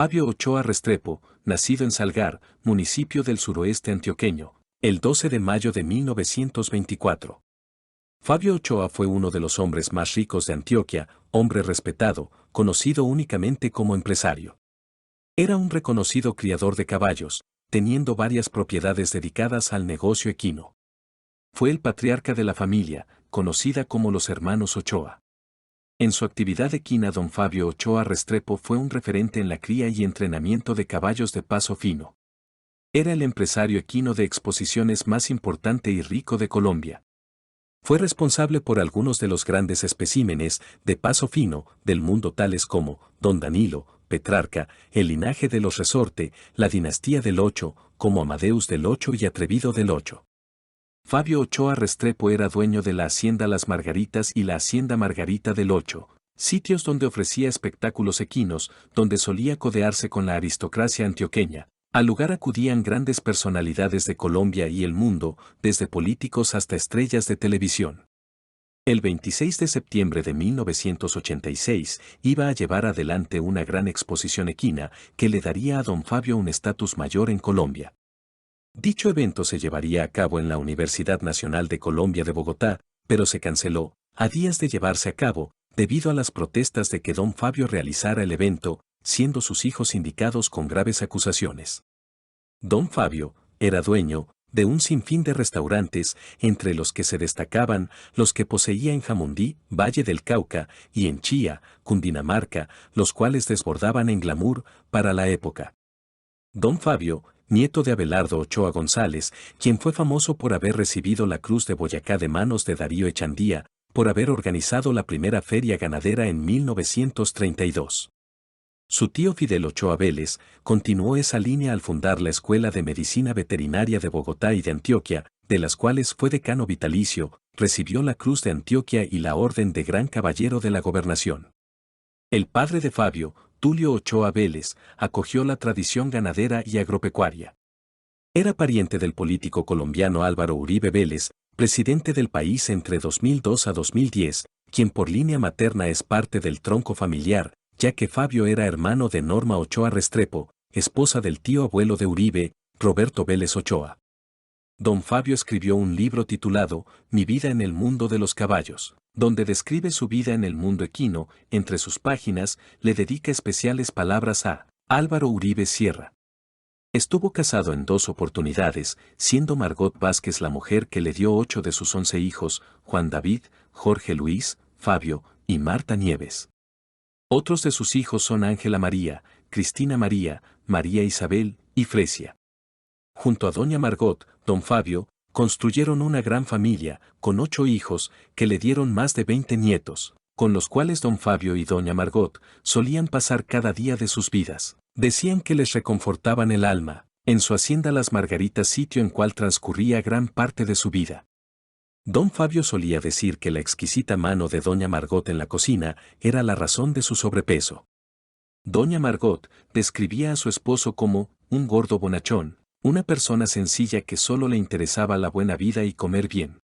Fabio Ochoa Restrepo, nacido en Salgar, municipio del suroeste antioqueño, el 12 de mayo de 1924. Fabio Ochoa fue uno de los hombres más ricos de Antioquia, hombre respetado, conocido únicamente como empresario. Era un reconocido criador de caballos, teniendo varias propiedades dedicadas al negocio equino. Fue el patriarca de la familia, conocida como los hermanos Ochoa. En su actividad equina don Fabio Ochoa Restrepo fue un referente en la cría y entrenamiento de caballos de paso fino. Era el empresario equino de exposiciones más importante y rico de Colombia. Fue responsable por algunos de los grandes especímenes de paso fino del mundo tales como Don Danilo, Petrarca, el linaje de los Resorte, la dinastía del Ocho, como Amadeus del Ocho y Atrevido del Ocho. Fabio Ochoa Restrepo era dueño de la Hacienda Las Margaritas y la Hacienda Margarita del Ocho, sitios donde ofrecía espectáculos equinos, donde solía codearse con la aristocracia antioqueña. Al lugar acudían grandes personalidades de Colombia y el mundo, desde políticos hasta estrellas de televisión. El 26 de septiembre de 1986 iba a llevar adelante una gran exposición equina que le daría a don Fabio un estatus mayor en Colombia. Dicho evento se llevaría a cabo en la Universidad Nacional de Colombia de Bogotá, pero se canceló, a días de llevarse a cabo, debido a las protestas de que don Fabio realizara el evento, siendo sus hijos indicados con graves acusaciones. Don Fabio era dueño de un sinfín de restaurantes, entre los que se destacaban los que poseía en Jamundí, Valle del Cauca, y en Chía, Cundinamarca, los cuales desbordaban en glamour para la época. Don Fabio, nieto de Abelardo Ochoa González, quien fue famoso por haber recibido la Cruz de Boyacá de manos de Darío Echandía, por haber organizado la primera feria ganadera en 1932. Su tío Fidel Ochoa Vélez continuó esa línea al fundar la Escuela de Medicina Veterinaria de Bogotá y de Antioquia, de las cuales fue decano vitalicio, recibió la Cruz de Antioquia y la Orden de Gran Caballero de la Gobernación. El padre de Fabio, Tulio Ochoa Vélez, acogió la tradición ganadera y agropecuaria. Era pariente del político colombiano Álvaro Uribe Vélez, presidente del país entre 2002 a 2010, quien por línea materna es parte del tronco familiar, ya que Fabio era hermano de Norma Ochoa Restrepo, esposa del tío abuelo de Uribe, Roberto Vélez Ochoa. Don Fabio escribió un libro titulado Mi vida en el mundo de los caballos, donde describe su vida en el mundo equino. Entre sus páginas le dedica especiales palabras a Álvaro Uribe Sierra. Estuvo casado en 2 oportunidades, siendo Margot Vázquez la mujer que le dio 8 de sus 11 hijos, Juan David, Jorge Luis, Fabio y Marta Nieves. Otros de sus hijos son Ángela María, Cristina María, María Isabel y Fresia. Junto a doña Margot, don Fabio, construyeron una gran familia, con 8 hijos, que le dieron más de 20 nietos, con los cuales don Fabio y doña Margot solían pasar cada día de sus vidas. Decían que les reconfortaban el alma, en su hacienda Las Margaritas, sitio en cual transcurría gran parte de su vida. Don Fabio solía decir que la exquisita mano de doña Margot en la cocina era la razón de su sobrepeso. Doña Margot describía a su esposo como un gordo bonachón, una persona sencilla que solo le interesaba la buena vida y comer bien.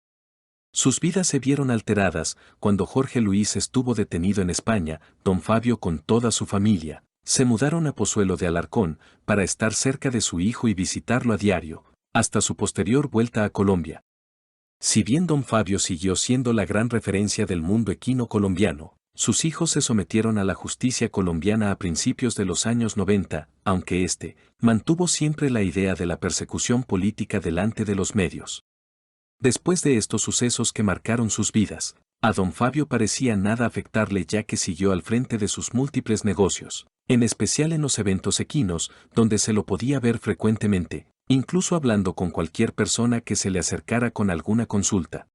Sus vidas se vieron alteradas cuando Jorge Luis estuvo detenido en España. Don Fabio con toda su familia se mudaron a Pozuelo de Alarcón para estar cerca de su hijo y visitarlo a diario, hasta su posterior vuelta a Colombia. Si bien don Fabio siguió siendo la gran referencia del mundo equino colombiano, sus hijos se sometieron a la justicia colombiana a principios de los años 90, aunque éste mantuvo siempre la idea de la persecución política delante de los medios. Después de estos sucesos que marcaron sus vidas, a don Fabio parecía nada afectarle, ya que siguió al frente de sus múltiples negocios, en especial en los eventos equinos, donde se lo podía ver frecuentemente, incluso hablando con cualquier persona que se le acercara con alguna consulta.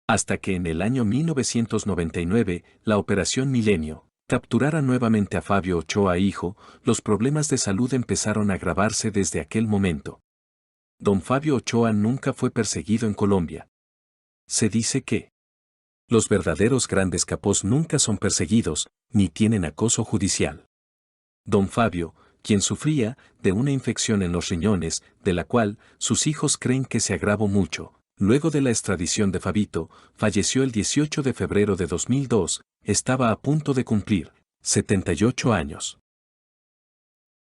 Hasta que en el año 1999, la Operación Milenio capturara nuevamente a Fabio Ochoa hijo, los problemas de salud empezaron a agravarse desde aquel momento. Don Fabio Ochoa nunca fue perseguido en Colombia. Se dice que los verdaderos grandes capos nunca son perseguidos, ni tienen acoso judicial. Don Fabio, quien sufría de una infección en los riñones, de la cual sus hijos creen que se agravó mucho, luego de la extradición de Fabito, falleció el 18 de febrero de 2002, estaba a punto de cumplir 78 años.